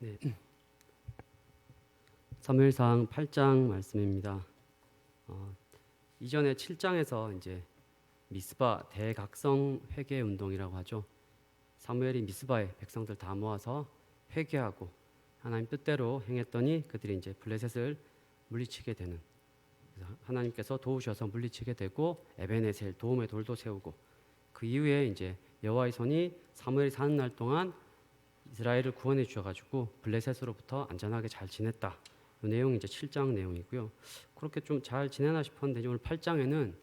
네. 사무엘상 8장 말씀입니다. 이전에 7장에서 이제 미스바 대각성 회개 운동이라고 하죠. 사무엘이 미스바에 백성들 다 모아서 회개하고 하나님 뜻대로 행했더니 그들이 이제 블레셋을 물리치게 되는, 그래서 하나님께서 도우셔서 물리치게 되고 에베네셀 도움의 돌도 세우고, 그 이후에 이제 여호와의 손이 사무엘이 사는 날 동안 이스라엘을 구원해 주셔가지고 블레셋으로부터 안전하게 잘 지냈다. 이 내용이 이제 7장 내용이고요. 그렇게 좀 잘 지내나 싶었는데 오늘 8장에는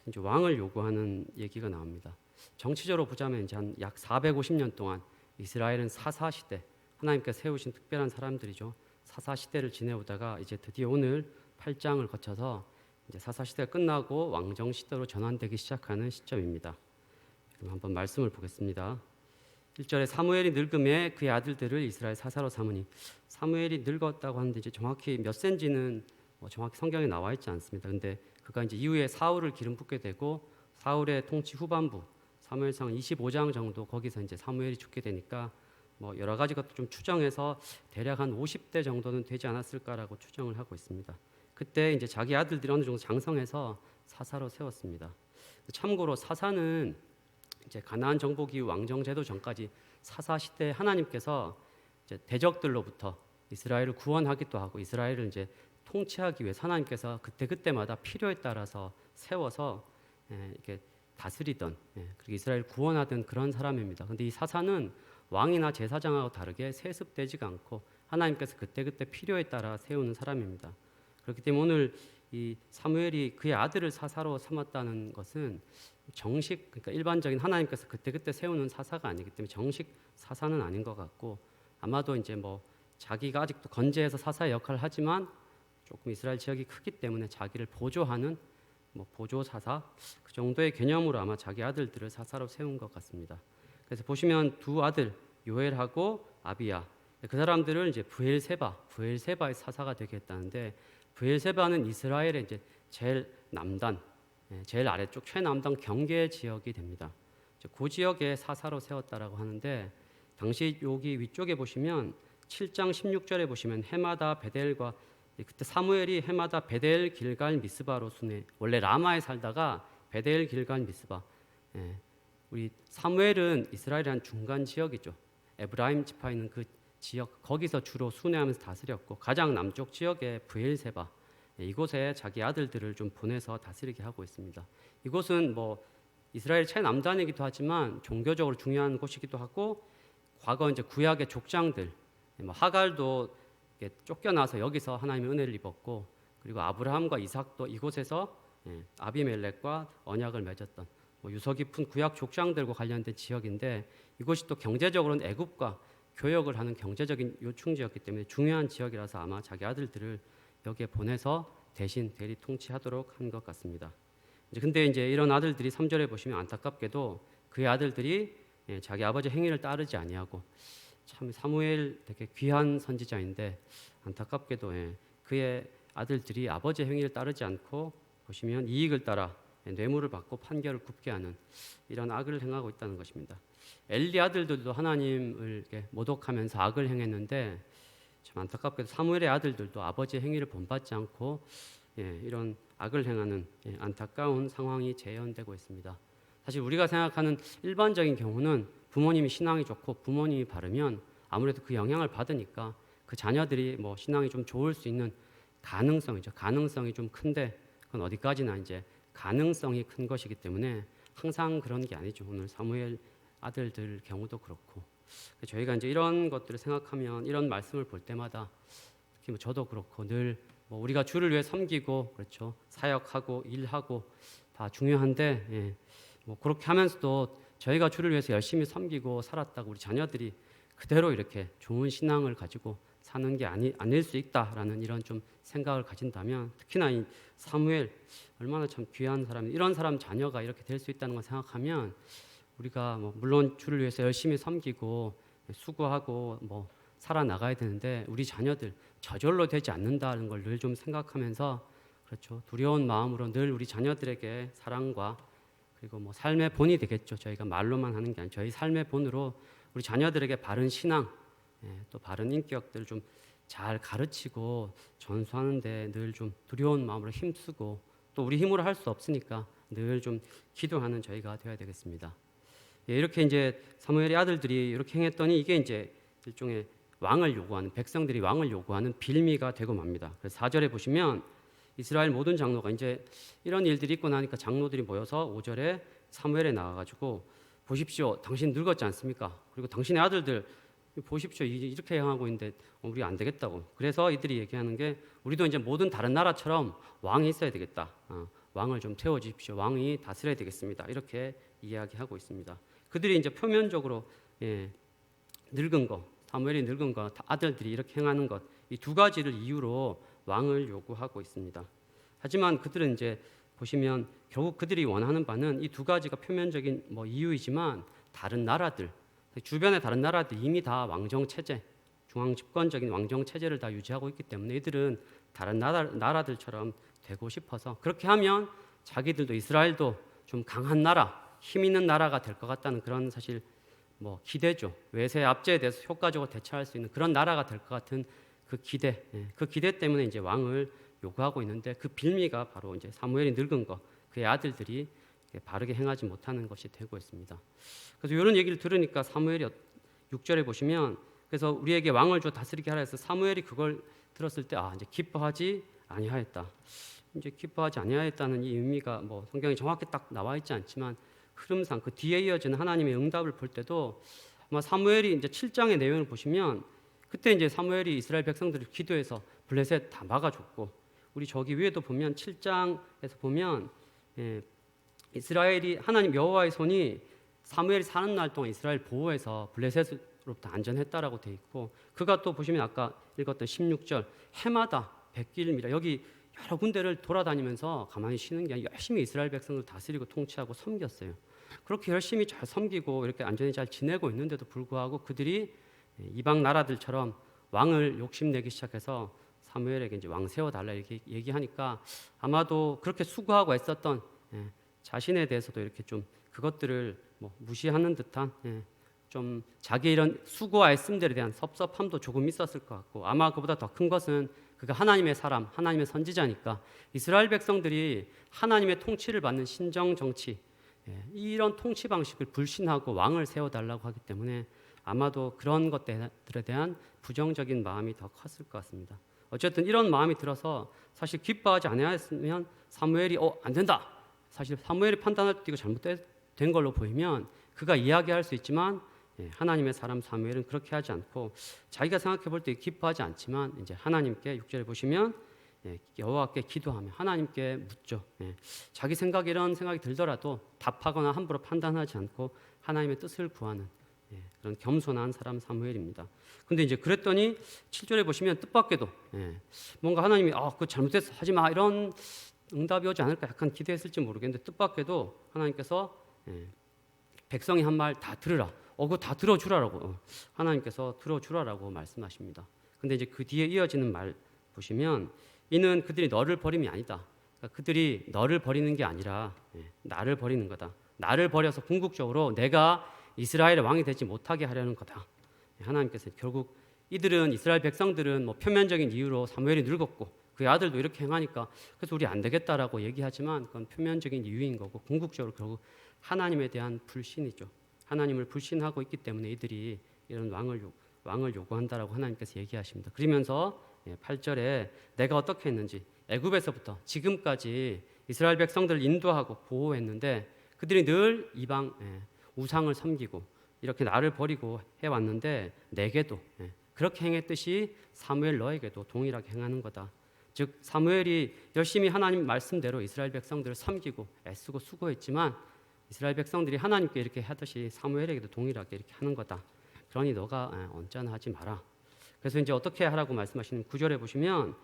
이제 왕을 요구하는 얘기가 나옵니다. 정치적으로 보자면 이제 한 약 450년 동안 이스라엘은 사사 시대, 하나님께서 세우신 특별한 사람들이죠. 사사 시대를 지내오다가 이제 드디어 오늘 8장을 거쳐서 이제 사사 시대가 끝나고 왕정 시대로 전환되기 시작하는 시점입니다. 그럼 한번 말씀을 보겠습니다. 1절에 사무엘이 늙음에 그의 아들들을 이스라엘 사사로 삼으니, 사무엘이 늙었다고 하는데 이제 정확히 몇 센지는 정확히 성경에 나와 있지 않습니다. 근데 그가 이제 이후에 사울을 기름 붓게 되고 사울의 통치 후반부 사무엘상 25장 정도 거기서 이제 사무엘이 죽게 되니까 여러 가지 것도 좀 추정해서 대략 한 50대 정도는 되지 않았을까라고 추정을 하고 있습니다. 그때 이제 자기 아들들이 어느 정도 장성해서 사사로 세웠습니다. 참고로 사사는 이제 가나안 정복 이후 왕정 제도 전까지 사사 시대 하나님께서 이제 대적들로부터 이스라엘을 구원하기도 하고 이스라엘을 이제 통치하기 위해 하나님께서 그때마다 필요에 따라서 세워서 이렇게 다스리던, 그리고 이스라엘 구원하던 그런 사람입니다. 그런데 이 사사는 왕이나 제사장하고 다르게 세습되지가 않고 하나님께서 그때 필요에 따라 세우는 사람입니다. 그렇기 때문에 오늘 이 사무엘이 그의 아들을 사사로 삼았다는 것은 정식, 그러니까 일반적인 하나님께서 그때 세우는 사사가 아니기 때문에 정식 사사는 아닌 것 같고, 아마도 이제 자기가 아직도 건재해서 사사의 역할을 하지만 조금 이스라엘 지역이 크기 때문에 자기를 보조하는 보조 사사, 그 정도의 개념으로 아마 자기 아들들을 사사로 세운 것 같습니다. 그래서 보시면 두 아들 요엘하고 아비야, 그 사람들을 이제 브엘세바의 사사가 되게 했다는데, 브엘세바는 이스라엘의 이제 제일 남단, 제일 아래쪽 최남단 경계 지역이 됩니다. 그 지역에 사사로 세웠다라고 하는데, 당시 여기 위쪽에 보시면 7장 16절에 보시면 해마다 베델과, 그때 사무엘이 해마다 베델 길갈 미스바로 순회, 원래 라마에 살다가 베델 길갈 미스바, 우리 사무엘은 이스라엘의 한 중간 지역이죠. 에브라임 지파 있는 그 지역, 거기서 주로 순회하면서 다스렸고, 가장 남쪽 지역의 브엘세바, 이곳에 자기 아들들을 좀 보내서 다스리게 하고 있습니다. 이곳은 이스라엘 최남단이기도 하지만 종교적으로 중요한 곳이기도 하고, 과거 이제 구약의 족장들, 하갈도 쫓겨나서 여기서 하나님의 은혜를 입었고, 그리고 아브라함과 이삭도 이곳에서 아비멜렉과 언약을 맺었던 유서 깊은 구약 족장들과 관련된 지역인데, 이곳이 또 경제적으로는 애굽과 교역을 하는 경제적인 요충지였기 때문에 중요한 지역이라서 아마 자기 아들들을 여기에 보내서 대신 대리 통치하도록 한 것 같습니다. 근데 이제 이런 아들들이 3절에 보시면 안타깝게도 그의 아들들이 자기 아버지 행위를 따르지 아니하고, 참 사무엘 되게 귀한 선지자인데 안타깝게도 그의 아들들이 아버지 행위를 따르지 않고 보시면 이익을 따라 뇌물을 받고 판결을 굽게 하는 이런 악을 행하고 있다는 것입니다. 엘리 아들들도 하나님을 모독하면서 악을 행했는데, 참 안타깝게도 사무엘의 아들들도 아버지의 행위를 본받지 않고 이런 악을 행하는 안타까운 상황이 재현되고 있습니다. 사실 우리가 생각하는 일반적인 경우는 부모님이 신앙이 좋고 부모님이 바르면 아무래도 그 영향을 받으니까 그 자녀들이 신앙이 좀 좋을 수 있는 가능성이죠. 가능성이 좀 큰데, 그건 어디까지나 이제 가능성이 큰 것이기 때문에 항상 그런 게 아니죠. 오늘 사무엘 아들들 경우도 그렇고, 저희가 이제 이런 것들을 생각하면, 이런 말씀을 볼 때마다 특히 저도 그렇고 늘 우리가 주를 위해 섬기고, 그렇죠, 사역하고 일하고 다 중요한데, 그렇게 하면서도 저희가 주를 위해서 열심히 섬기고 살았다고 우리 자녀들이 그대로 이렇게 좋은 신앙을 가지고 사는 게 아닐 수 있다라는 이런 좀 생각을 가진다면, 특히나 이 사무엘 얼마나 참 귀한 사람이, 이런 사람 자녀가 이렇게 될 수 있다는 걸 생각하면 우리가 물론 주를 위해서 열심히 섬기고 수고하고 살아나가야 되는데, 우리 자녀들 저절로 되지 않는다는 걸 늘 좀 생각하면서, 그렇죠, 두려운 마음으로 늘 우리 자녀들에게 사랑과, 그리고 삶의 본이 되겠죠. 저희가 말로만 하는 게 아니라 저희 삶의 본으로 우리 자녀들에게 바른 신앙, 또 바른 인격들을 좀 잘 가르치고 전수하는데 늘 좀 두려운 마음으로 힘쓰고 또 우리 힘으로 할 수 없으니까 늘 좀 기도하는 저희가 되어야 되겠습니다. 이렇게 이제 사무엘의 아들들이 이렇게 행했더니 이게 이제 일종의 왕을 요구하는 백성들이 왕을 요구하는 빌미가 되고 맙니다. 그래서 4절에 보시면 이스라엘 모든 장로가 이제 이런 일들이 있고 나니까 장로들이 모여서 5절에 사무엘에 나와가지고 보십시오, 당신 늙었지 않습니까? 그리고 당신의 아들들 보십시오, 이렇게 행하고 있는데 우리 안 되겠다고. 그래서 이들이 얘기하는 게 우리도 이제 모든 다른 나라처럼 왕이 있어야 되겠다. 왕을 좀 태워주십시오. 왕이 다스려야 되겠습니다. 이렇게 이야기하고 있습니다. 그들이 이제 표면적으로 늙은 거, 사무엘이 늙은 거, 아들들이 이렇게 행하는 것, 이 두 가지를 이유로 왕을 요구하고 있습니다. 하지만 그들은 이제 보시면 결국 그들이 원하는 바는 이 두 가지가 표면적인 이유이지만 다른 나라들, 주변의 다른 나라들이 이미 다 왕정 체제, 중앙 집권적인 왕정 체제를 다 유지하고 있기 때문에 이들은 다른 나라들처럼 되고 싶어서 그렇게 하면 자기들도 이스라엘도 좀 강한 나라, 힘 있는 나라가 될 것 같다는 그런 사실 기대죠. 외세 압제에 대해서 효과적으로 대처할 수 있는 그런 나라가 될 것 같은 그 기대 때문에 이제 왕을 요구하고 있는데 그 빌미가 바로 이제 사무엘이 늙은 거, 그의 아들들이 바르게 행하지 못하는 것이 되고 있습니다. 그래서 이런 얘기를 들으니까 사무엘이 6절에 보시면 그래서 우리에게 왕을 줘 다스리게 하라 해서 사무엘이 그걸 들었을 때 이제 기뻐하지 아니하였다. 이제 기뻐하지 아니하였다는 이 의미가 성경에 정확히 딱 나와 있지 않지만 흐름상 그 뒤에 이어지는 하나님의 응답을 볼 때도 아마 사무엘이 이제 7장의 내용을 보시면 그때 이제 사무엘이 이스라엘 백성들을 기도해서 블레셋 다 막아줬고 우리 저기 위에도 보면 7장에서 보면 이스라엘이 하나님 여호와의 손이 사무엘이 사는 날 동안 이스라엘 보호해서 블레셋으로부터 안전했다라고 돼 있고 그가 또 보시면 아까 읽었던 16절 해마다 100길미라 여기 여러 군데를 돌아다니면서 가만히 쉬는 게 아니라 열심히 이스라엘 백성을 다스리고 통치하고 섬겼어요. 그렇게 열심히 잘 섬기고 이렇게 안전히 잘 지내고 있는데도 불구하고 그들이 이방 나라들처럼 왕을 욕심내기 시작해서 사무엘에게 이제 왕 세워달라 이렇게 얘기하니까 아마도 그렇게 수고하고 애썼던 자신에 대해서도 이렇게 좀 그것들을 무시하는 듯한 좀 자기 이런 수고와 애씀들에 대한 섭섭함도 조금 있었을 것 같고 아마 그보다 더 큰 것은 그가 하나님의 사람, 하나님의 선지자니까 이스라엘 백성들이 하나님의 통치를 받는 신정 정치 이런 통치 방식을 불신하고 왕을 세워달라고 하기 때문에 아마도 그런 것들에 대한 부정적인 마음이 더 컸을 것 같습니다. 어쨌든 이런 마음이 들어서 사실 기뻐하지 않았으면 사무엘이 안 된다. 사실 사무엘이 판단할 때 이거 잘못된 걸로 보이면 그가 이야기할 수 있지만 하나님의 사람 사무엘은 그렇게 하지 않고 자기가 생각해 볼 때 기뻐하지 않지만 이제 하나님께 6절에 보시면 여호와께 기도하며 하나님께 묻죠. 자기 생각에 이런 생각이 들더라도 답하거나 함부로 판단하지 않고 하나님의 뜻을 구하는 그런 겸손한 사람 사무엘입니다. 근데 이제 그랬더니 7절에 보시면 뜻밖에도 뭔가 하나님이 그거 잘못했어 하지 마 이런 응답이 오지 않을까 약간 기대했을지 모르겠는데 뜻밖에도 하나님께서 백성이 한 말 다 들으라. 그거 다 들어주라라고 하나님께서 들어주라라고 말씀하십니다. 근데 이제 그 뒤에 이어지는 말 보시면 이는 그들이 너를 버림이 아니다. 그러니까 그들이 너를 버리는 게 아니라 나를 버리는 거다. 나를 버려서 궁극적으로 내가 이스라엘의 왕이 되지 못하게 하려는 거다. 하나님께서 결국 이들은 이스라엘 백성들은 표면적인 이유로 사무엘이 늙었고 그의 아들도 이렇게 행하니까 그래서 우리 안 되겠다라고 얘기하지만 그건 표면적인 이유인 거고 궁극적으로 결국 하나님에 대한 불신이죠. 하나님을 불신하고 있기 때문에 이들이 이런 왕을 요구한다라고 하나님께서 얘기하십니다. 그러면서 8절에 내가 어떻게 했는지 애굽에서부터 지금까지 이스라엘 백성들을 인도하고 보호했는데 그들이 늘 이방 우상을 섬기고 이렇게 나를 버리고 해왔는데 내게도 그렇게 행했듯이 사무엘 너에게도 동일하게 행하는 거다. 즉 사무엘이 열심히 하나님 말씀대로 이스라엘 백성들을 섬기고 애쓰고 수고했지만 이스라엘 백성들이 하나님께 이렇게 하듯이 사무엘에게도 동일하게 이렇게 하는 거다. 그러니 너가 언짢아하지 마라. 그래서 이제 어떻게 하라고 말씀하시는 9절에 보시면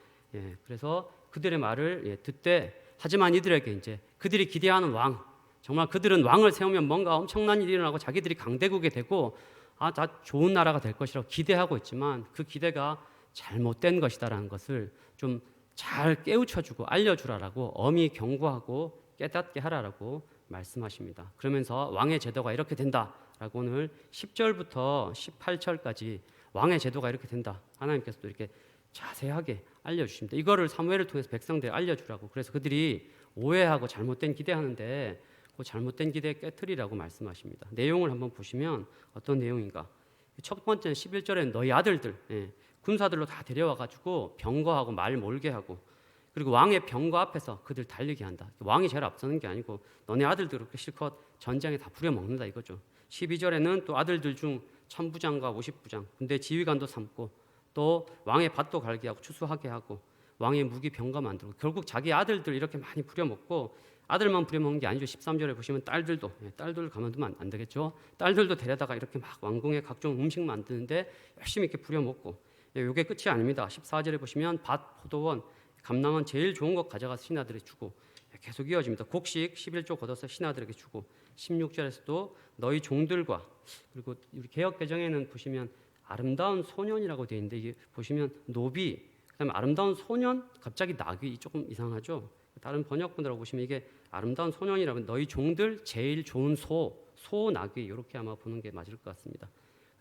그래서 그들의 말을 듣되 하지만 이들에게 이제 그들이 기대하는 왕 정말 그들은 왕을 세우면 뭔가 엄청난 일이 일어나고 자기들이 강대국이 되고 다 좋은 나라가 될 것이라고 기대하고 있지만 그 기대가 잘못된 것이다라는 것을 좀 잘 깨우쳐주고 알려주라라고 엄히 경고하고 깨닫게 하라라고 말씀하십니다. 그러면서 왕의 제도가 이렇게 된다라고 오늘 10절부터 18절까지 왕의 제도가 이렇게 된다. 하나님께서 또 이렇게 자세하게 알려주십니다. 이거를 사무엘을 통해서 백성들에 알려주라고. 그래서 그들이 오해하고 잘못된 기대하는데 그 잘못된 기대 깨트리라고 말씀하십니다. 내용을 한번 보시면 어떤 내용인가? 첫 번째는 11절에 너희 아들들 군사들로 다 데려와가지고 병거하고 말 몰게 하고 그리고 왕의 병거 앞에서 그들 달리게 한다. 왕이 제일 앞서는 게 아니고 너네 아들들 그렇게 실컷 전쟁에 다 부려먹는다 이거죠. 12절에는 또 아들들 중 천부장과 50부장 군대 지휘관도 삼고 또 왕의 밭도 갈게 하고 추수하게 하고 왕의 무기 병거 만들고 결국 자기 아들들 이렇게 많이 부려먹고 아들만 부려먹는 게 아니죠. 13절에 보시면 딸들도 딸들 가만두면 안 되겠죠. 딸들도 데려다가 이렇게 막 왕궁에 각종 음식 만드는데 열심히 이렇게 부려먹고 이게 끝이 아닙니다. 14절에 보시면 밭, 포도원, 감남은 제일 좋은 것 가져가서 신하들에게 주고 계속 이어집니다. 곡식 11조 걷어서 신하들에게 주고 16절에서도 너희 종들과 그리고 우리 개역 개정에는 보시면 아름다운 소년이라고 되어 있는데 이게 보시면 노비 그다음에 아름다운 소년 갑자기 낙이 조금 이상하죠. 다른 번역본들하고 보시면 이게 아름다운 소년이라면 너희 종들 제일 좋은 소 낙이 이렇게 아마 보는 게 맞을 것 같습니다.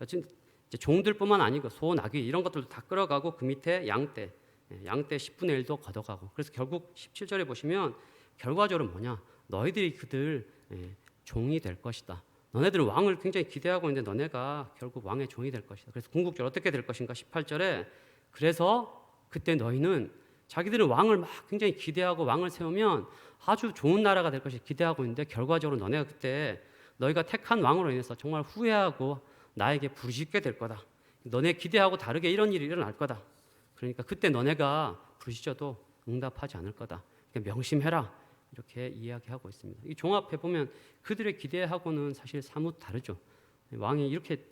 지금 이제 종들뿐만 아니고 소 낙이 이런 것들도 다 끌어가고 그 밑에 양떼 10분의 1도 걷어가고 그래서 결국 17절에 보시면 결과적으로 뭐냐 너희들이 그들 종이 될 것이다. 너네들은 왕을 굉장히 기대하고 있는데 너네가 결국 왕의 종이 될 것이다. 그래서 궁극적으로 어떻게 될 것인가 18절에 그래서 그때 너희는 자기들은 왕을 막 굉장히 기대하고 왕을 세우면 아주 좋은 나라가 될 것을 기대하고 있는데 결과적으로 너네가 그때 너희가 택한 왕으로 인해서 정말 후회하고 나에게 부르짖게 될 거다. 너네 기대하고 다르게 이런 일이 일어날 거다. 그러니까 그때 너네가 부르짖어도 응답하지 않을 거다. 그러니까 명심해라. 이렇게 이야기하고 있습니다. 이 종합해 보면 그들의 기대하고는 사실 사뭇 다르죠. 왕이 이렇게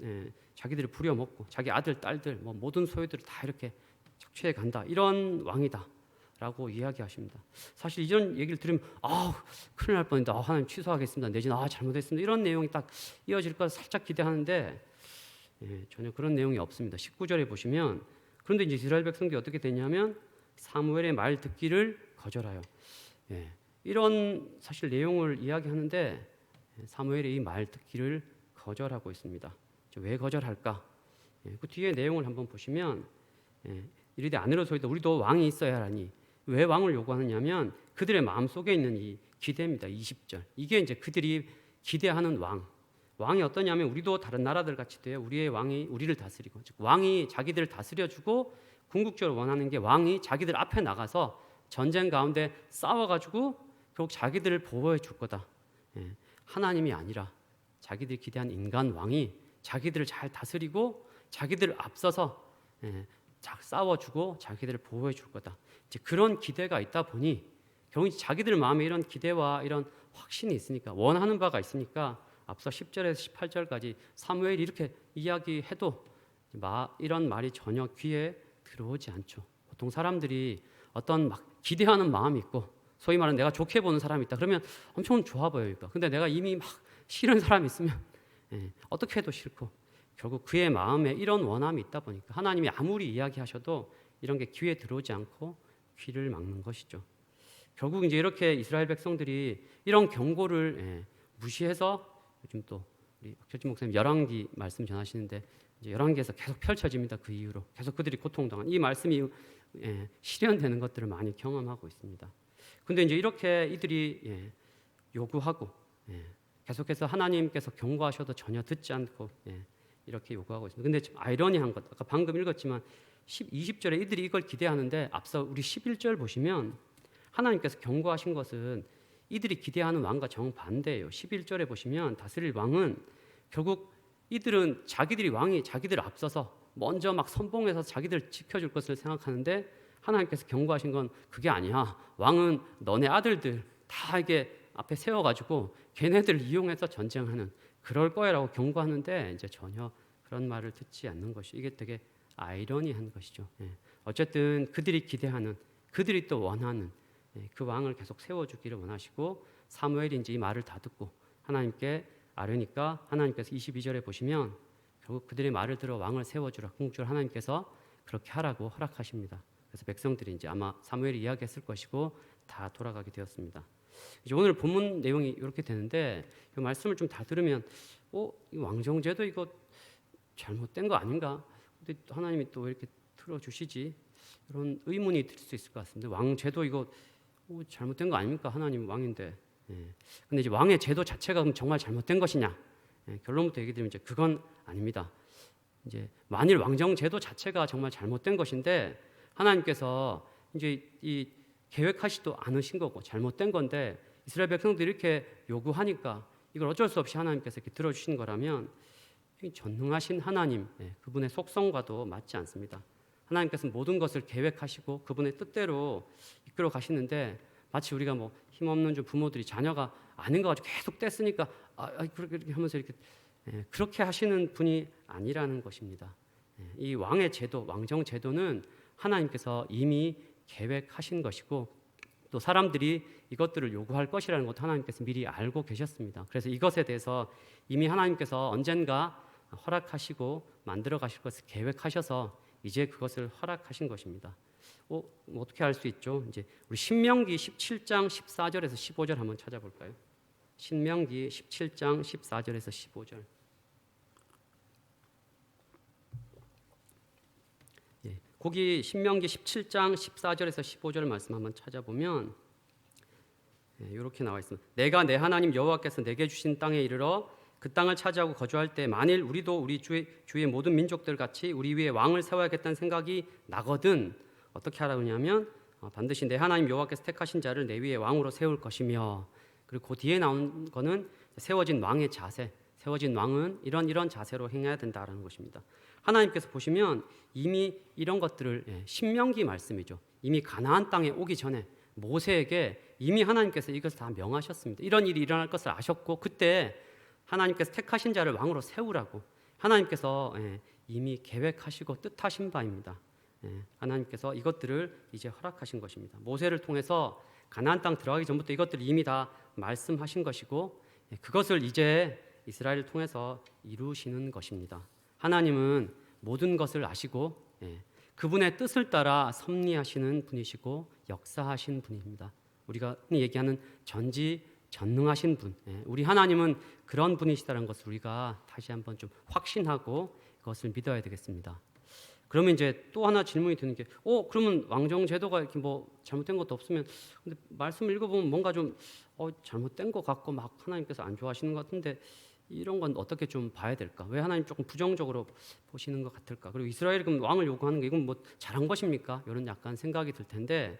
자기들을 부려먹고 자기 아들, 딸들, 모든 소유들을 다 이렇게 착취해 간다. 이런 왕이다라고 이야기하십니다. 사실 이런 얘기를 들으면 큰일 날 뻔했다. 하나님 취소하겠습니다. 내지는 잘못했습니다. 이런 내용이 딱 이어질 거 살짝 기대하는데 전혀 그런 내용이 없습니다. 19절에 보시면 그런데 이제 이스라엘 백성들이 어떻게 되냐면 사무엘의 말 듣기를 거절하여 이런 사실 내용을 이야기하는데 사무엘이 이 말 듣기를 거절하고 있습니다. 왜 거절할까? 그 뒤에 내용을 한번 보시면 이르되 아내로 소이다 우리도 왕이 있어야 하니 왜 왕을 요구하느냐면 그들의 마음속에 있는 이 기대입니다. 20절 이게 이제 그들이 기대하는 왕이 어떠냐면 우리도 다른 나라들 같이 돼요. 우리의 왕이 우리를 다스리고 즉 왕이 자기들을 다스려주고 궁극적으로 원하는 게 왕이 자기들 앞에 나가서 전쟁 가운데 싸워가지고 결국 자기들을 보호해 줄 거다. 하나님이 아니라 자기들이 기대한 인간 왕이 자기들을 잘 다스리고 자기들을 앞서서 싸워주고 자기들을 보호해 줄 거다. 이제 그런 기대가 있다 보니 결국 자기들 마음에 이런 기대와 이런 확신이 있으니까 원하는 바가 있으니까 앞서 10절에서 18절까지 사무엘이 이렇게 이야기해도 이런 말이 전혀 귀에 들어오지 않죠. 보통 사람들이 어떤 막 기대하는 마음이 있고 소위 말하는 내가 좋게 보는 사람이 있다. 그러면 엄청 좋아 보여요. 근데 내가 이미 막 싫은 사람이 있으면 어떻게 해도 싫고 결국 그의 마음에 이런 원함이 있다 보니까 하나님이 아무리 이야기하셔도 이런 게 귀에 들어오지 않고 귀를 막는 것이죠. 결국 이제 이렇게 이스라엘 백성들이 이런 경고를 무시해서 요즘 또 우리 박철진 목사님 열왕기 말씀 전하시는데 이제 열왕기에서 계속 펼쳐집니다. 그 이후로 계속 그들이 고통당한 이 말씀이 실현되는 것들을 많이 경험하고 있습니다. 근데 이제 이렇게 이들이 요구하고 계속해서 하나님께서 경고하셔도 전혀 듣지 않고 이렇게 요구하고 있습니다. 근데 좀 아이러니한 것, 아까 방금 읽었지만 20절에 이들이 이걸 기대하는데 앞서 우리 11절 보시면 하나님께서 경고하신 것은 이들이 기대하는 왕과 정반대예요. 11절에 보시면 다스릴 왕은 결국 이들은 자기들이 왕이 자기들 앞서서 먼저 막 선봉해서 자기들 지켜줄 것을 생각하는데 하나님께서 경고하신 건 그게 아니야. 왕은 너네 아들들 다 이게 앞에 세워가지고 걔네들을 이용해서 전쟁하는 그럴 거야라고 경고하는데 이제 전혀 그런 말을 듣지 않는 것이 이게 되게 아이러니한 것이죠. 어쨌든 그들이 기대하는 그들이 또 원하는 그 왕을 계속 세워주기를 원하시고 사무엘이 이제 이 말을 다 듣고 하나님께 아뢰니까 하나님께서 22절에 보시면 결국 그들의 말을 들어 왕을 세워주라. 궁극적으로 하나님께서 그렇게 하라고 허락하십니다. 그래서 백성들이 이제 아마 사무엘이 이야기했을 것이고 다 돌아가게 되었습니다. 이제 오늘 본문 내용이 이렇게 되는데 이 말씀을 좀 다 들으면 이 왕정제도 이거 잘못된 거 아닌가? 근데 하나님이 또 왜 이렇게 틀어주시지? 이런 의문이 들 수 있을 것 같습니다. 왕 제도 이거 잘못된 거 아닙니까? 하나님 왕인데. 근데 이제 왕의 제도 자체가 그럼 정말 잘못된 것이냐? 결론부터 얘기 드리면 이제 그건 아닙니다. 이제 만일 왕정 제도 자체가 정말 잘못된 것인데 하나님께서 이제 이 계획하시도 않으신 거고 잘못된 건데 이스라엘 백성들이 이렇게 요구하니까 이걸 어쩔 수 없이 하나님께서 이렇게 들어주신 거라면 전능하신 하나님, 그분의 속성과도 맞지 않습니다. 하나님께서는 모든 것을 계획하시고 그분의 뜻대로 이끌어 가시는데 마치 우리가 뭐 힘없는 좀 부모들이 자녀가 아닌 거 가지고 계속 떼쓰니까 그렇게 하면서 이렇게 그렇게 하시는 분이 아니라는 것입니다. 이 왕의 제도, 왕정 제도는 하나님께서 이미 계획하신 것이고 또 사람들이 이것들을 요구할 것이라는 것도 하나님께서 미리 알고 계셨습니다. 그래서 이것에 대해서 이미 하나님께서 언젠가 허락하시고 만들어 가실 것을 계획하셔서 이제 그것을 허락하신 것입니다. 어떻게 알 수 있죠? 이제 우리 신명기 17장 14절에서 15절 한번 찾아볼까요? 신명기 17장 14절에서 15절. 거기 신명기 17장 14절에서 15절 말씀 한번 찾아보면 이렇게 나와 있습니다. 내가 내 하나님 여호와께서 내게 주신 땅에 이르러 그 땅을 차지하고 거주할 때 만일 우리도 우리 주의 모든 민족들 같이 우리 위에 왕을 세워야겠다는 생각이 나거든 어떻게 하라고냐면 반드시 내 하나님 여호와께서 택하신 자를 내 위에 왕으로 세울 것이며 그리고 그 뒤에 나온 거는 세워진 왕의 자세, 세워진 왕은 이런 자세로 행해야 된다라는 것입니다. 하나님께서 보시면 이미 이런 것들을 신명기 말씀이죠. 이미 가나안 땅에 오기 전에 모세에게 이미 하나님께서 이것을 다 명하셨습니다. 이런 일이 일어날 것을 아셨고 그때 하나님께서 택하신 자를 왕으로 세우라고 하나님께서 이미 계획하시고 뜻하신 바입니다. 하나님께서 이것들을 이제 허락하신 것입니다. 모세를 통해서 가나안 땅 들어가기 전부터 이것들을 이미 다 말씀하신 것이고 그것을 이제 이스라엘을 통해서 이루시는 것입니다. 하나님은 모든 것을 아시고 그분의 뜻을 따라 섭리하시는 분이시고 역사하신 분입니다. 우리가 흔히 얘기하는 전지전능하신 분, 우리 하나님은 그런 분이시다는 것을 우리가 다시 한번 좀 확신하고 그것을 믿어야 되겠습니다. 그러면 이제 또 하나 질문이 드는 게, 그러면 왕정 제도가 이렇게 뭐 잘못된 것도 없으면, 근데 말씀을 읽어보면 뭔가 좀 잘못된 것 같고 막 하나님께서 안 좋아하시는 것 같은데 이런 건 어떻게 좀 봐야 될까? 왜 하나님 조금 부정적으로 보시는 것 같을까? 그리고 이스라엘이 그럼 왕을 요구하는 게 이건 뭐 잘한 것입니까? 이런 약간 생각이 들 텐데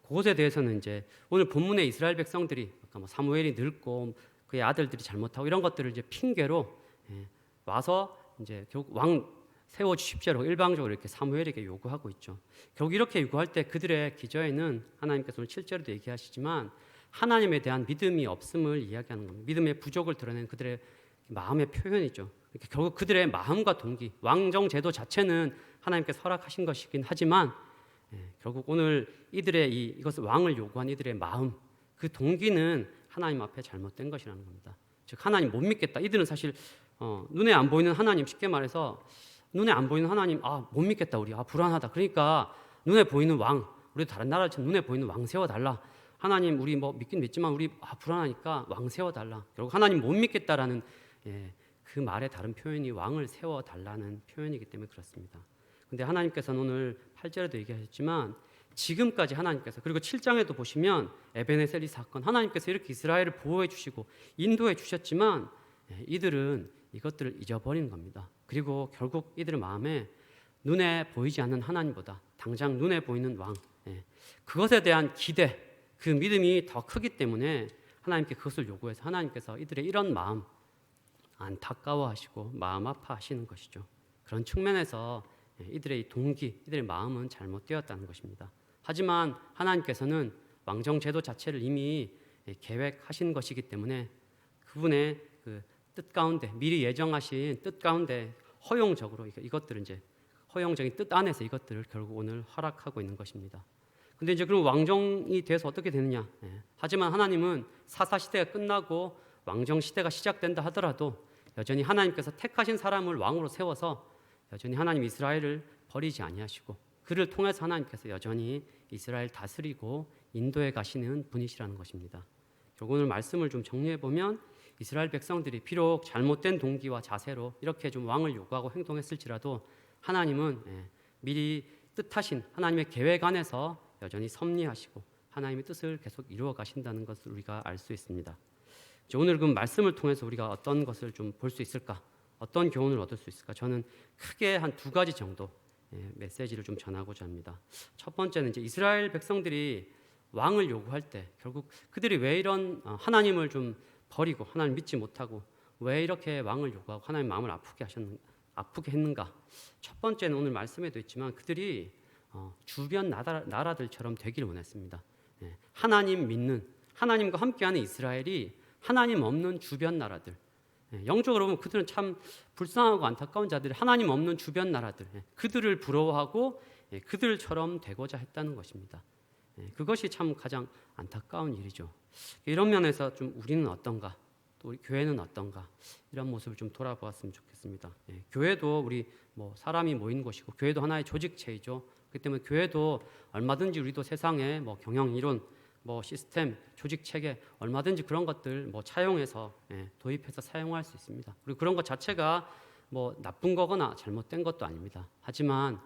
그것에 대해서는 이제 오늘 본문에 이스라엘 백성들이 아까 뭐 사무엘이 늙고 그의 아들들이 잘못하고 이런 것들을 이제 핑계로 와서 이제 결국 왕 세워 주십시오라고 일방적으로 이렇게 사무엘에게 요구하고 있죠. 결국 이렇게 요구할 때 그들의 기저에는 하나님께서 오늘 7절에도 얘기하시지만 하나님에 대한 믿음이 없음을 이야기하는 겁니다. 믿음의 부족을 드러내는 그들의 마음의 표현이죠. 결국 그들의 마음과 동기, 왕정 제도 자체는 하나님께서 허락하신 것이긴 하지만 결국 오늘 이들의 이것을 왕을 요구한 이들의 마음, 그 동기는 하나님 앞에 잘못된 것이라는 겁니다. 즉 하나님 못 믿겠다. 이들은 사실 눈에 안 보이는 하나님, 쉽게 말해서 눈에 안 보이는 하나님, 못 믿겠다 우리, 불안하다. 그러니까 눈에 보이는 왕, 우리 다른 나라처럼 눈에 보이는 왕 세워달라. 하나님 우리 뭐 믿긴 믿지만 우리 불안하니까 왕 세워달라. 결국 하나님 못 믿겠다라는 그 말의 다른 표현이 왕을 세워달라는 표현이기 때문에 그렇습니다. 근데 하나님께서는 오늘 8절에도 얘기하셨지만 지금까지 하나님께서 그리고 7장에도 보시면 에베네셀 이 사건 하나님께서 이렇게 이스라엘을 보호해 주시고 인도해 주셨지만 이들은 이것들을 잊어버리는 겁니다. 그리고 결국 이들의 마음에 눈에 보이지 않는 하나님보다 당장 눈에 보이는 왕, 그것에 대한 기대, 그 믿음이 더 크기 때문에 하나님께 그것을 요구해서 하나님께서 이들의 이런 마음 안타까워하시고 마음 아파하시는 것이죠. 그런 측면에서 이들의 동기, 이들의 마음은 잘못되었다는 것입니다. 하지만 하나님께서는 왕정 제도 자체를 이미 계획하신 것이기 때문에 그분의 그 뜻 가운데 미리 예정하신 뜻 가운데 허용적으로 이것들을 이제 허용적인 뜻 안에서 이것들을 결국 오늘 허락하고 있는 것입니다. 근데 이제 그럼 왕정이 돼서 어떻게 되느냐? 하지만 하나님은 사사 시대가 끝나고 왕정 시대가 시작된다 하더라도 여전히 하나님께서 택하신 사람을 왕으로 세워서 여전히 하나님 이스라엘을 버리지 아니하시고 그를 통해서 하나님께서 여전히 이스라엘 다스리고 인도해 가시는 분이시라는 것입니다. 결국 오늘 말씀을 좀 정리해 보면 이스라엘 백성들이 비록 잘못된 동기와 자세로 이렇게 좀 왕을 요구하고 행동했을지라도 하나님은 미리 뜻하신 하나님의 계획 안에서 여전히 섭리하시고 하나님의 뜻을 계속 이루어 가신다는 것을 우리가 알 수 있습니다. 오늘 그 말씀을 통해서 우리가 어떤 것을 좀 볼 수 있을까? 어떤 교훈을 얻을 수 있을까? 저는 크게 한 두 가지 정도 메시지를 좀 전하고자 합니다. 첫 번째는 이제 이스라엘 백성들이 왕을 요구할 때 결국 그들이 왜 이런 하나님을 좀 버리고 하나님 믿지 못하고 왜 이렇게 왕을 요구하고 하나님 마음을 아프게 했는가? 첫 번째는 오늘 말씀에도 있지만 그들이 주변 나라들처럼 되기를 원했습니다. 하나님 믿는 하나님과 함께하는 이스라엘이 하나님 없는 주변 나라들, 영적으로 보면 그들은 참 불쌍하고 안타까운 자들이 하나님 없는 주변 나라들, 그들을 부러워하고 그들처럼 되고자 했다는 것입니다. 그것이 참 가장 안타까운 일이죠. 이런 면에서 좀 우리는 어떤가, 또 우리 교회는 어떤가, 이런 모습을 좀 돌아보았으면 좋겠습니다. 교회도 우리 사람이 모인 곳이고 교회도 하나의 조직체이죠. 그렇기 때문에 교회도 얼마든지 우리도 세상에 경영 이론, 시스템, 조직 체계 얼마든지 그런 것들 차용해서 도입해서 사용할 수 있습니다. 그리고 그런 것 자체가 나쁜 거거나 잘못된 것도 아닙니다. 하지만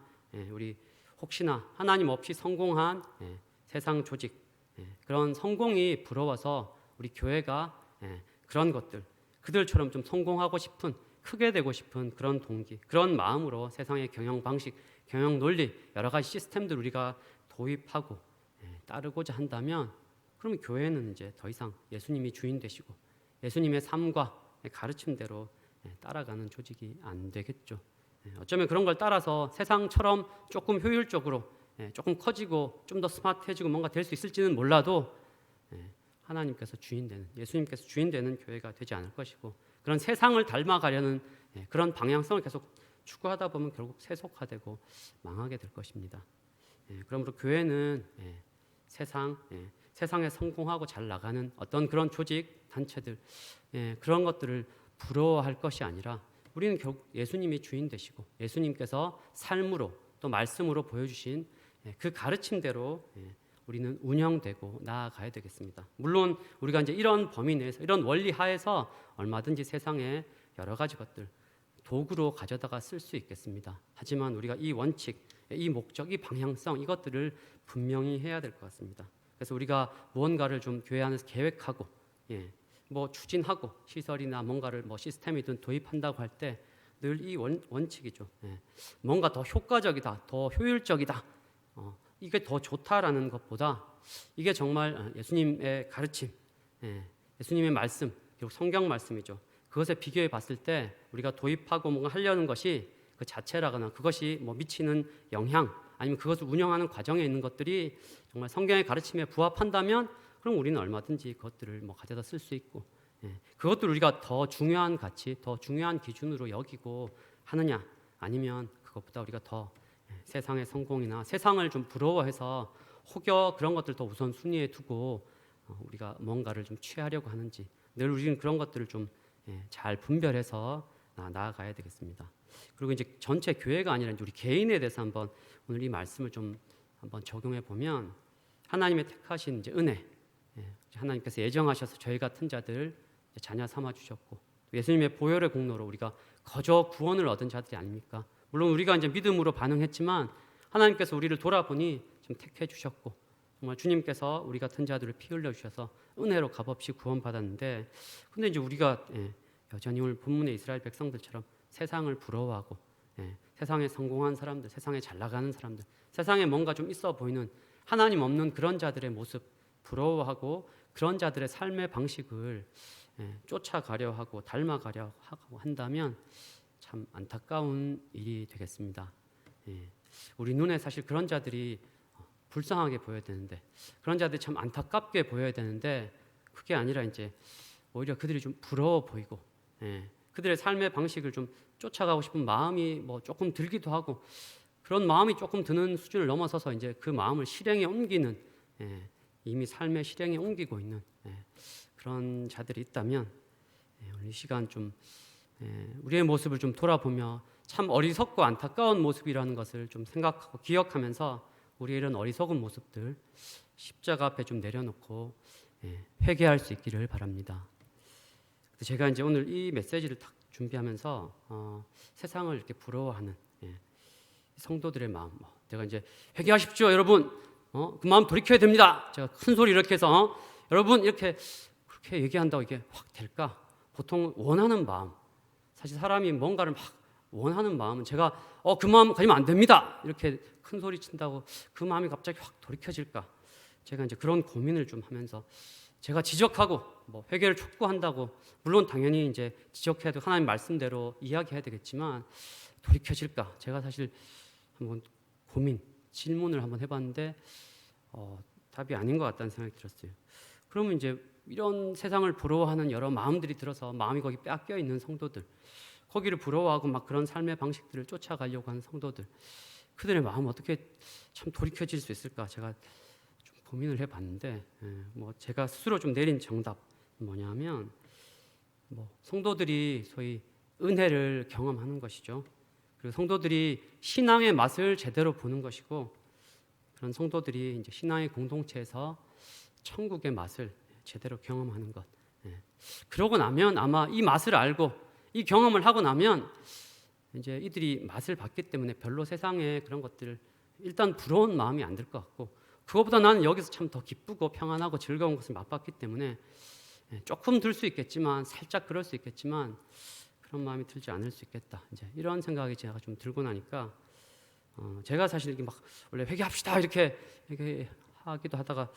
우리 혹시나 하나님 없이 성공한 세상 조직, 그런 성공이 부러워서 우리 교회가 그런 것들, 그들처럼 좀 성공하고 싶은, 크게 되고 싶은 그런 동기, 그런 마음으로 세상의 경영 방식, 경영 논리, 여러 가지 시스템들 우리가 도입하고 따르고자 한다면, 그러면 교회는 이제 더 이상 예수님이 주인 되시고 예수님의 삶과 가르침대로 따라가는 조직이 안 되겠죠. 어쩌면 그런 걸 따라서 세상처럼 조금 효율적으로 조금 커지고 좀 더 스마트해지고 뭔가 될 수 있을지는 몰라도 하나님께서 주인 되는, 예수님께서 주인 되는 교회가 되지 않을 것이고, 그런 세상을 닮아가려는 그런 방향성을 계속 추구하다 보면 결국 세속화되고 망하게 될 것입니다. 그러므로 교회는 세상에 성공하고 잘 나가는 어떤 그런 조직, 단체들, 그런 것들을 부러워할 것이 아니라 우리는 결국 예수님이 주인 되시고 예수님께서 삶으로 또 말씀으로 보여주신 그 가르침대로 우리는 운영되고 나아가야 되겠습니다. 물론 우리가 이제 이런 범위 내에서, 이런 원리 하에서 얼마든지 세상에 여러 가지 것들 도구로 가져다가 쓸 수 있겠습니다. 하지만 우리가 이 원칙, 이 목적, 이 방향성, 이것들을 분명히 해야 될 것 같습니다. 그래서 우리가 무언가를 좀 교회 안에서 계획하고 추진하고 시설이나 뭔가를 시스템이든 도입한다고 할 때 늘 이 원칙이죠. 뭔가 더 효과적이다, 더 효율적이다, 이게 더 좋다라는 것보다 이게 정말 예수님의 가르침, 예수님의 말씀, 결국 성경 말씀이죠. 그것에 비교해 봤을 때 우리가 도입하고 뭔가 하려는 것이 그 자체라거나 그것이 미치는 영향, 아니면 그것을 운영하는 과정에 있는 것들이 정말 성경의 가르침에 부합한다면 그럼 우리는 얼마든지 그것들을 가져다 쓸 수 있고, 그것들을 우리가 더 중요한 가치, 더 중요한 기준으로 여기고 하느냐, 아니면 그것보다 우리가 더 세상의 성공이나 세상을 좀 부러워해서 혹여 그런 것들 더 우선순위에 두고 우리가 뭔가를 좀 취하려고 하는지, 늘 우리는 그런 것들을 좀 잘 분별해서 나아가야 되겠습니다. 그리고 이제 전체 교회가 아니라 이제 우리 개인에 대해서 한번 오늘 이 말씀을 좀 한번 적용해 보면, 하나님의 택하신 이제 은혜, 하나님께서 예정하셔서 저희 같은 자들 자녀 삼아 주셨고, 예수님의 보혈의 공로로 우리가 거저 구원을 얻은 자들이 아닙니까? 물론 우리가 이제 믿음으로 반응했지만 하나님께서 우리를 돌아보니 좀 택해 주셨고, 정말 주님께서 우리 같은 자들을 피 흘려 주셔서 은혜로 값없이 구원받았는데, 근데 이제 우리가 여전히 오늘 본문의 이스라엘 백성들처럼 세상을 부러워하고 세상에 성공한 사람들, 세상에 잘 나가는 사람들, 세상에 뭔가 좀 있어 보이는 하나님 없는 그런 자들의 모습 부러워하고 그런 자들의 삶의 방식을 쫓아가려 하고 닮아가려 하고 한다면 참 안타까운 일이 되겠습니다. 우리 눈에 사실 그런 자들이 불쌍하게 보여야 되는데, 그런 자들이 참 안타깝게 보여야 되는데, 그게 아니라 이제 오히려 그들이 좀 부러워 보이고 그들의 삶의 방식을 좀 쫓아가고 싶은 마음이 조금 들기도 하고, 그런 마음이 조금 드는 수준을 넘어서서 이제 그 마음을 실행에 옮기는, 이미 삶의 실행에 옮기고 있는 그런 자들이 있다면 오늘 이 시간 좀 우리의 모습을 좀 돌아보며 참 어리석고 안타까운 모습이라는 것을 좀 생각하고 기억하면서 우리의 이런 어리석은 모습들 십자가 앞에 좀 내려놓고 회개할 수 있기를 바랍니다. 제가 이제 오늘 이 메시지를 딱 준비하면서 세상을 이렇게 부러워하는 성도들의 마음, 제가 이제 회개하십시오, 여러분. 그 마음 돌이켜야 됩니다. 제가 큰 소리 이렇게 해서 여러분 이렇게 그렇게 얘기한다고 이게 확 될까? 보통 원하는 마음, 사실 사람이 뭔가를 막 원하는 마음은 제가 그 마음 가지면 안 됩니다. 이렇게 큰 소리 친다고 그 마음이 갑자기 확 돌이켜질까? 제가 이제 그런 고민을 좀 하면서 제가 지적하고 회개를 촉구한다고 물론 당연히 이제 지적해야 되고 하나님 말씀대로 이야기해야 되겠지만 돌이켜질까? 제가 사실 한번 질문을 한번 해봤는데 답이 아닌 것 같다는 생각이 들었어요. 그러면 이제 이런 세상을 부러워하는 여러 마음들이 들어서 마음이 거기 뺏겨 있는 성도들, 거기를 부러워하고 막 그런 삶의 방식들을 쫓아가려고 하는 성도들, 그들의 마음 어떻게 참 돌이켜질 수 있을까? 제가 좀 고민을 해봤는데, 제가 스스로 좀 내린 정답 뭐냐면, 성도들이 소위 은혜를 경험하는 것이죠. 그리고 성도들이 신앙의 맛을 제대로 보는 것이고, 그런 성도들이 이제 신앙의 공동체에서 천국의 맛을 제대로 경험하는 것. 그러고 나면 아마 이 맛을 알고 이 경험을 하고 나면 이제 이들이 맛을 봤기 때문에 별로 세상에 그런 것들을 일단 부러운 마음이 안 들 것 같고, 그것보다 나는 여기서 참 더 기쁘고 평안하고 즐거운 것을 맛봤기 때문에 조금 들 수 있겠지만, 살짝 그럴 수 있겠지만 그런 마음이 들지 않을 수 있겠다. 이제 이런 생각이 제가 좀 들고 나니까 제가 사실 이게 막 원래 회개합시다 이렇게 하기도 하다가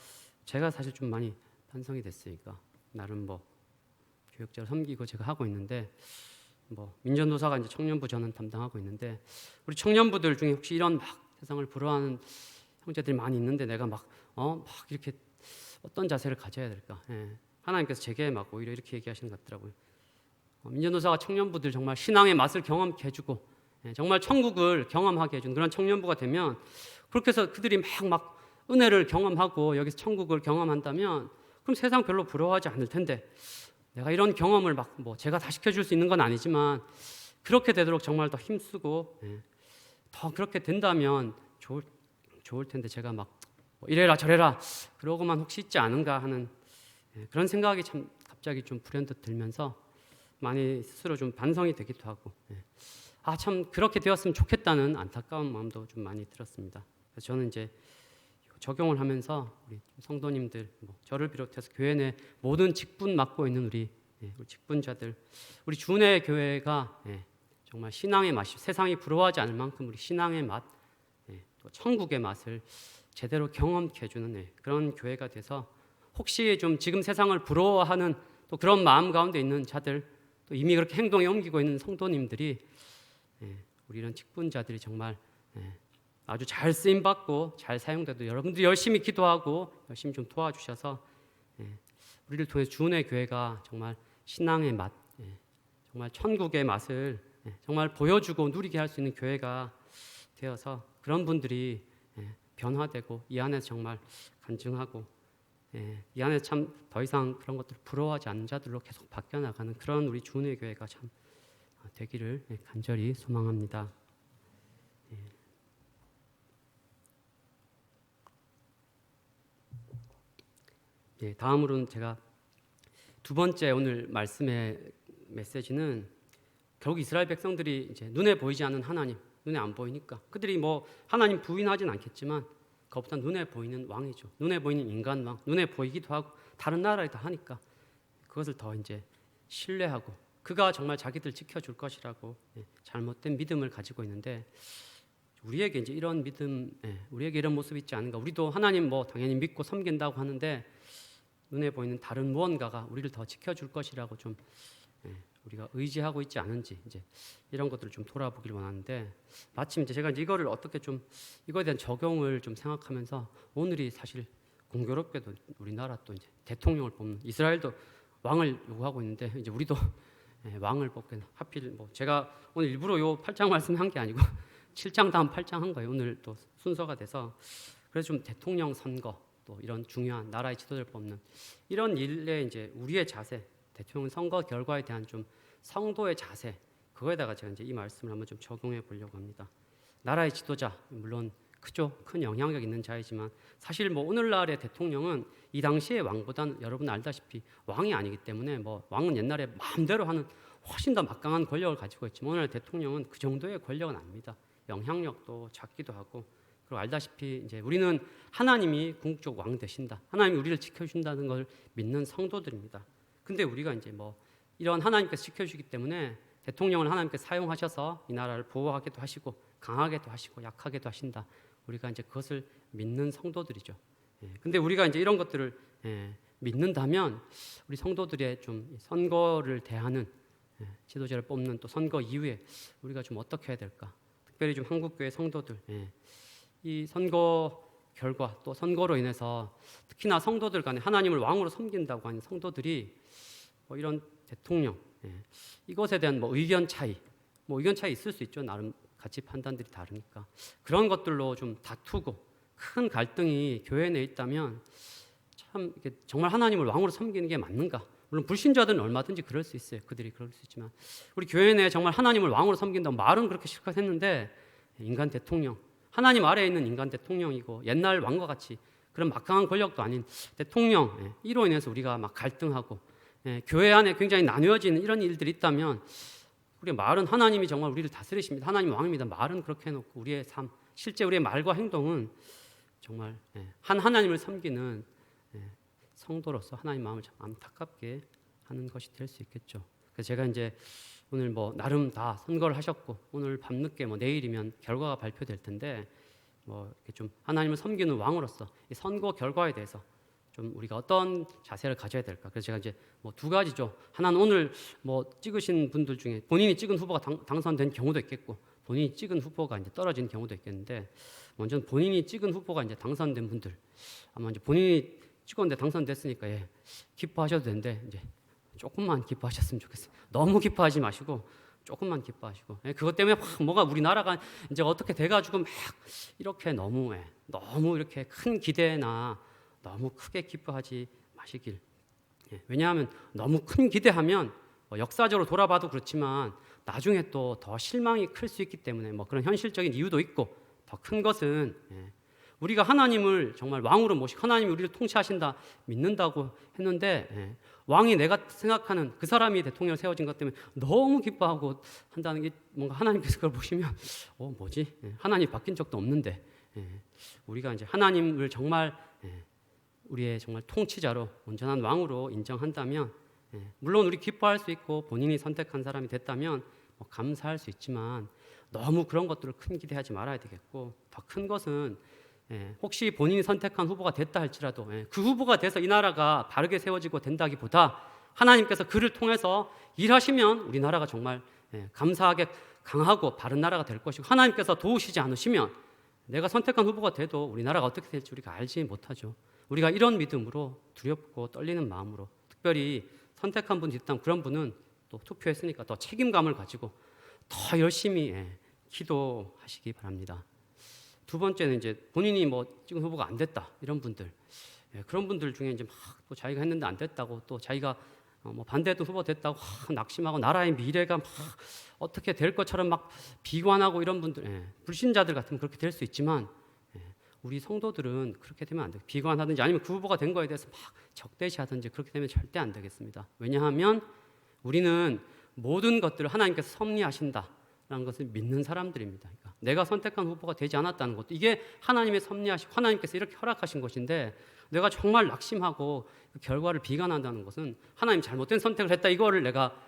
제가 사실 좀 많이 반성이 됐으니까 나름 교육자로 섬기고 제가 하고 있는데 민전도사가 이제 청년부 저는 담당하고 있는데 우리 청년부들 중에 혹시 이런 막 세상을 부러워하는 형제들이 많이 있는데 내가 막 이렇게 어떤 자세를 가져야 될까? 하나님께서 제게 막 오히려 이렇게 얘기하시는 것 같더라고요. 민전도사가 청년부들 정말 신앙의 맛을 경험케 해주고 정말 천국을 경험하게 해준 그런 청년부가 되면, 그렇게 해서 그들이 막 은혜를 경험하고 여기서 천국을 경험한다면 그럼 세상 별로 부러워하지 않을 텐데, 내가 이런 경험을 제가 다 시켜줄 수 있는 건 아니지만 그렇게 되도록 정말 더 힘쓰고 더 그렇게 된다면 좋을 텐데 제가 이래라 저래라 그러고만 혹시 있지 않은가 하는 그런 생각이 참 갑자기 좀 불현듯 들면서 많이 스스로 좀 반성이 되기도 하고 참 그렇게 되었으면 좋겠다는 안타까운 마음도 좀 많이 들었습니다. 그래서 저는 이제 적용을 하면서 우리 성도님들, 저를 비롯해서 교회 내 모든 직분 맡고 있는 우리 직분자들, 우리 주내 교회가 정말 신앙의 맛이 세상이 부러워하지 않을 만큼 우리 신앙의 맛, 또 천국의 맛을 제대로 경험케 해주는 그런 교회가 돼서, 혹시 좀 지금 세상을 부러워하는 또 그런 마음 가운데 있는 자들, 또 이미 그렇게 행동에 옮기고 있는 성도님들이 우리 이런 직분자들이 정말 아주 잘 쓰임 받고 잘 사용돼도 여러분들이 열심히 기도하고 열심히 좀 도와주셔서 우리를 통해 주은의 교회가 정말 신앙의 맛, 정말 천국의 맛을 정말 보여주고 누리게 할 수 있는 교회가 되어서 그런 분들이 변화되고 이 안에서 정말 간증하고 이 안에서 참 더 이상 그런 것들을 부러워하지 않는 자들로 계속 바뀌어 나가는 그런 우리 주은의 교회가 참 되기를 간절히 소망합니다. 다음으로는 제가 두 번째 오늘 말씀의 메시지는 결국 이스라엘 백성들이 이제 눈에 보이지 않는 하나님, 눈에 안 보이니까 그들이 하나님 부인하진 않겠지만 그것보다 눈에 보이는 왕이죠. 눈에 보이는 인간왕, 눈에 보이기도 하고 다른 나라에도 하니까 그것을 더 이제 신뢰하고 그가 정말 자기들 지켜줄 것이라고 잘못된 믿음을 가지고 있는데, 우리에게 이제 이런 믿음, 우리에게 이런 모습이 있지 않은가? 우리도 하나님 당연히 믿고 섬긴다고 하는데 눈에 보이는 다른 무언가가 우리를 더 지켜줄 것이라고 좀 우리가 의지하고 있지 않은지 이제 이런 것들을 좀 돌아보길 원하는데, 마침 이제 제가 이거를 어떻게 좀 이거에 대한 적용을 좀 생각하면서 오늘이 사실 공교롭게도 우리나라 또 이제 대통령을 뽑는, 이스라엘도 왕을 요구하고 있는데 이제 우리도 왕을 뽑게, 하필 제가 오늘 일부러 요 8장 말씀한 게 아니고 7장 다음 8장 한 거예요. 오늘 또 순서가 돼서. 그래서 좀 대통령 선거 또 이런 중요한 나라의 지도자를 뽑는 이런 일에 이제 우리의 자세, 대통령 선거 결과에 대한 좀 성도의 자세, 그거에다가 제가 이제 이 말씀을 한번 좀 적용해 보려고 합니다. 나라의 지도자, 물론 크죠. 큰 영향력 있는 자이지만 사실 오늘날의 대통령은 이 당시의 왕보다는 여러분 알다시피 왕이 아니기 때문에 왕은 옛날에 마음대로 하는 훨씬 더 막강한 권력을 가지고 있지만 오늘 대통령은 그 정도의 권력은 아닙니다. 영향력도 작기도 하고, 그리고 알다시피 이제 우리는 하나님이 궁극적 왕 되신다, 하나님이 우리를 지켜주신다는 걸 믿는 성도들입니다. 근데 우리가 이제 뭐 이런 하나님께서 지켜주시기 때문에 대통령을 하나님께서 사용하셔서 이 나라를 보호하기도 하시고 강하게도 하시고 약하게도 하신다. 우리가 이제 그것을 믿는 성도들이죠. 근데 우리가 이제 이런 것들을 믿는다면 우리 성도들의 좀 선거를 대하는 지도자를 뽑는 또 선거 이후에 우리가 좀 어떻게 해야 될까? 특별히 좀 한국교회 성도들 이 선거 결과 또 선거로 인해서 특히나 성도들 간에 하나님을 왕으로 섬긴다고 하는 성도들이 뭐 이런 대통령 이것에 대한 뭐 의견 차이 있을 수 있죠. 나름 가치 판단들이 다르니까 그런 것들로 좀 다투고 큰 갈등이 교회 내에 있다면 참 이게 정말 하나님을 왕으로 섬기는 게 맞는가? 물론 불신자들은 얼마든지 그럴 수 있어요. 그들이 그럴 수 있지만 우리 교회 내에 정말 하나님을 왕으로 섬긴다고 말은 그렇게 실컷 했는데 인간 대통령, 하나님 아래에 있는 인간 대통령이고 옛날 왕과 같이 그런 막강한 권력도 아닌 대통령 이로 인해서 우리가 막 갈등하고 교회 안에 굉장히 나뉘어지는 이런 일들이 있다면 우리 말은 하나님이 정말 우리를 다스리십니다. 하나님 왕입니다. 말은 그렇게 해놓고 우리의 삶, 실제 우리의 말과 행동은 정말 한 하나님을 섬기는 성도로서 하나님 마음을 참 안타깝게 하는 것이 될 수 있겠죠. 그래서 제가 이제 오늘 뭐 나름 다 선거를 하셨고 오늘 밤늦게 뭐 내일이면 결과가 발표될 텐데 뭐 이렇게 좀 하나님을 섬기는 왕으로서 이 선거 결과에 대해서 좀 우리가 어떤 자세를 가져야 될까? 그래서 제가 이제 뭐 두 가지죠. 하나는 오늘 뭐 찍으신 분들 중에 본인이 찍은 후보가 당선된 경우도 있겠고 본인이 찍은 후보가 이제 떨어진 경우도 있겠는데 먼저 본인이 찍은 후보가 이제 당선된 분들 아마 이제 본인이 찍었는데 당선됐으니까 기뻐하셔도 되는데 이제 조금만 기뻐하셨으면 좋겠어요. 너무 기뻐하지 마시고 조금만 기뻐하시고 그것 때문에 확 뭐가 우리나라가 이제 어떻게 돼가지고 막 이렇게 너무 이렇게 큰 기대나 너무 크게 기뻐하지 마시길. 왜냐하면 너무 큰 기대하면 역사적으로 돌아봐도 그렇지만 나중에 또 더 실망이 클 수 있기 때문에 뭐 그런 현실적인 이유도 있고 더 큰 것은 우리가 하나님을 정말 왕으로 모시고 하나님이 우리를 통치하신다 믿는다고 했는데 왕이 내가 생각하는 그 사람이 대통령을 세워진 것 때문에 너무 기뻐하고 한다는 게 뭔가 하나님께서 그걸 보시면 뭐지? 하나님 바뀐 적도 없는데 우리가 이제 하나님을 정말 우리의 정말 통치자로 온전한 왕으로 인정한다면 물론 우리 기뻐할 수 있고 본인이 선택한 사람이 됐다면 뭐 감사할 수 있지만 너무 그런 것들을 큰 기대하지 말아야 되겠고 더 큰 것은 혹시 본인이 선택한 후보가 됐다 할지라도 그 후보가 돼서 이 나라가 바르게 세워지고 된다기보다 하나님께서 그를 통해서 일하시면 우리나라가 정말 감사하게 강하고 바른 나라가 될 것이고 하나님께서 도우시지 않으시면 내가 선택한 후보가 돼도 우리나라가 어떻게 될지 우리가 알지 못하죠. 우리가 이런 믿음으로 두렵고 떨리는 마음으로 특별히 선택한 분이 있다면 그런 분은 또 투표했으니까 더 책임감을 가지고 더 열심히 기도하시기 바랍니다. 두 번째는 이제 본인이 뭐 찍은 후보가 안 됐다 이런 분들 그런 분들 중에 이제 막 또 자기가 했는데 안 됐다고 또 자기가 뭐 반대했던 후보 됐다고 낙심하고 나라의 미래가 막 어떻게 될 것처럼 막 비관하고 이런 분들 불신자들 같으면 그렇게 될 수 있지만 우리 성도들은 그렇게 되면 안 돼요. 비관하든지 아니면 그 후보가 된 거에 대해서 막 적대시하든지 그렇게 되면 절대 안 되겠습니다. 왜냐하면 우리는 모든 것들을 하나님께서 섭리하신다라는 것을 믿는 사람들입니다. 그러니까 내가 선택한 후보가 되지 않았다는 것도 이게 하나님의 섭리하시고 하나님께서 이렇게 허락하신 것인데 내가 정말 낙심하고 그 결과를 비관한다는 것은 하나님 잘못된 선택을 했다 이거를 내가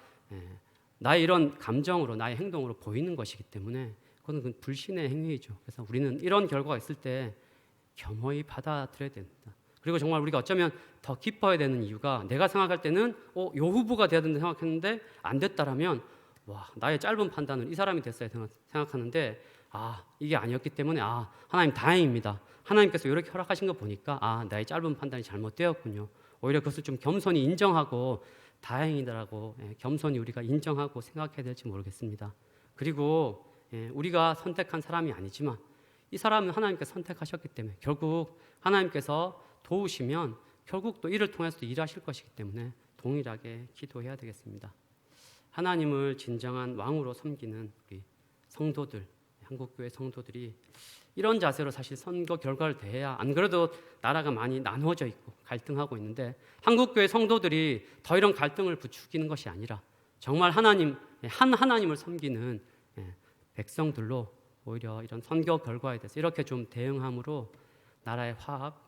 나의 이런 감정으로 나의 행동으로 보이는 것이기 때문에 그건 불신의 행위이죠. 그래서 우리는 이런 결과가 있을 때 겸허히 받아들여야 됩니다. 그리고 정말 우리가 어쩌면 더 기뻐해야 되는 이유가 내가 생각할 때는 요 후보가 돼야 된다 생각했는데 안 됐다라면 나의 짧은 판단은 이 사람이 됐어야 생각하는데 이게 아니었기 때문에 하나님 다행입니다. 하나님께서 이렇게 허락하신 거 보니까 나의 짧은 판단이 잘못되었군요. 오히려 그것을 좀 겸손히 인정하고 다행이다라고 겸손히 우리가 인정하고 생각해야 될지 모르겠습니다. 그리고 우리가 선택한 사람이 아니지만 이 사람은 하나님께서 선택하셨기 때문에 결국 하나님께서 도우시면 결국 또 이를 통해서 일하실 것이기 때문에 동일하게 기도해야 되겠습니다. 하나님을 진정한 왕으로 섬기는 우리 성도들, 한국교회 성도들이 이런 자세로 사실 선거 결과를 대해야 안 그래도 나라가 많이 나누어져 있고 갈등하고 있는데 한국교회 성도들이 더 이런 갈등을 부추기는 것이 아니라 정말 하나님을 섬기는 백성들로 오히려 이런 선거 결과에 대해서 이렇게 좀 대응함으로 나라의 화합,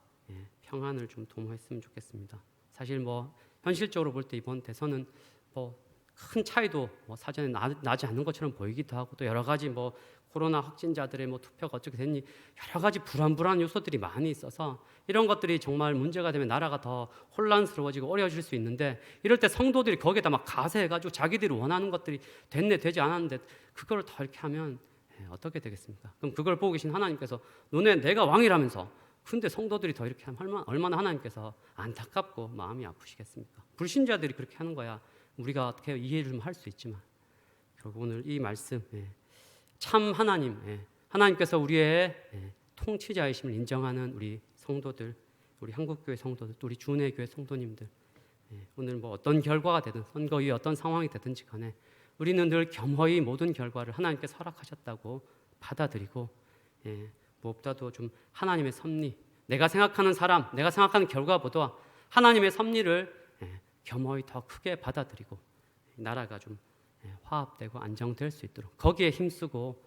평안을 좀 도모했으면 좋겠습니다. 사실 뭐 현실적으로 볼 때 이번 대선은 뭐 큰 차이도 뭐 사전에 나지 않는 것처럼 보이기도 하고, 또 여러 가지 뭐 코로나 확진자들의 뭐 투표가 어떻게 됐니, 여러 가지 불안불안 요소들이 많이 있어서 이런 것들이 정말 문제가 되면 나라가 더 혼란스러워지고 어려워질 수 있는데, 이럴 때 성도들이 거기에다 막 가세해가지고 자기들이 원하는 것들이 됐네 되지 않았는데 그걸 더 이렇게 하면 어떻게 되겠습니까? 그럼 그걸 보고 계신 하나님께서 너네 내가 왕이라면서, 근데 성도들이 더 이렇게 하면 얼마나 하나님께서 안타깝고 마음이 아프시겠습니까? 불신자들이 그렇게 하는 거야 우리가 어떻게 이해를 좀 할 수 있지만, 결국 오늘 이 말씀, 참 하나님, 하나님께서 우리의 통치자이심을 인정하는 우리 성도들, 우리 한국교회 성도들, 또 우리 주은혜교회 성도님들, 오늘 뭐 어떤 결과가 되든 선거위 어떤 상황이 되든지 간에 우리는 늘 겸허히 모든 결과를 하나님께서 허락하셨다고 받아들이고, 무엇보다도 좀 하나님의 섭리, 내가 생각하는 사람, 내가 생각하는 결과보다 하나님의 섭리를 겸허히 더 크게 받아들이고 나라가 좀 화합되고 안정될 수 있도록 거기에 힘쓰고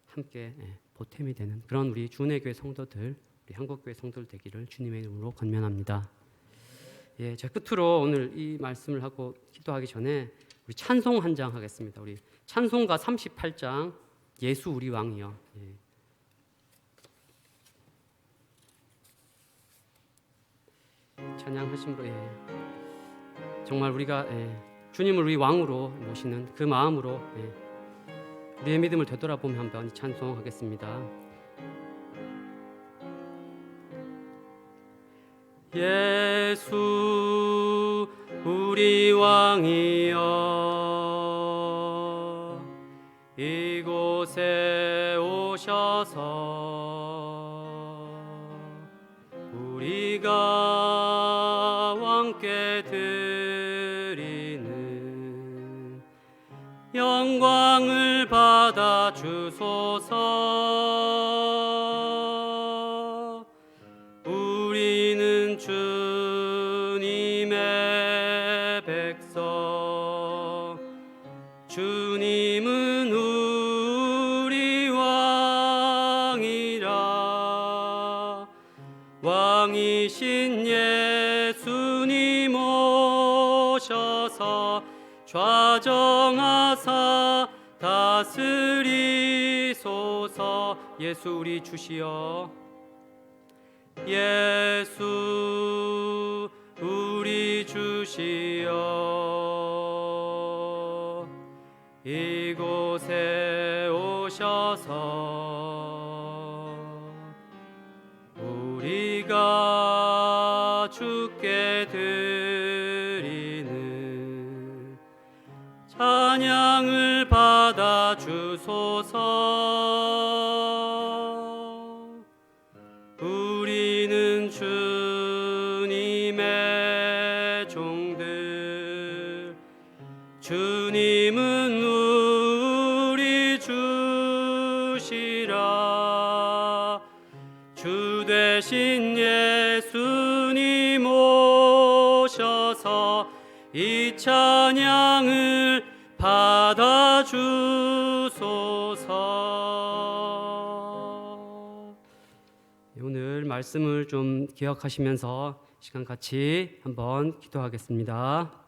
함께 보탬이 되는 그런 우리 주은혜교회 성도들, 우리 한국교회 성도들 되기를 주님의 이름으로 권면합니다. 제 끝으로 오늘 이 말씀을 하고 기도하기 전에 우리 찬송 한 장 하겠습니다. 우리 찬송가 38장 예수 우리 왕이여. 찬양하심으로 정말 우리가 주님을 우리 왕으로 모시는 그 마음으로 우리의 믿음을 되돌아보며 한번 찬송하겠습니다. 예수 우리 왕이여 이곳에 오셔서 우리가 왕께 드리는 영광을 받아 주소서. 우리는 주님의 백성, 주님은 우리 왕이라. 왕이신 예수님 오셔서 좌정하사 다스리소서. 예수 우리 주시여, 예수 우리 주시여 이곳에 오셔서 우리가 주께 드리는 찬양을 받아 주소서. 우리는 주님의 종들, 주님은 우리 주시라. 주 되신 예수님 오셔서 이 찬양을 받아 주소서. 오늘 말씀을 좀 기억하시면서 시간 같이 한번 기도하겠습니다.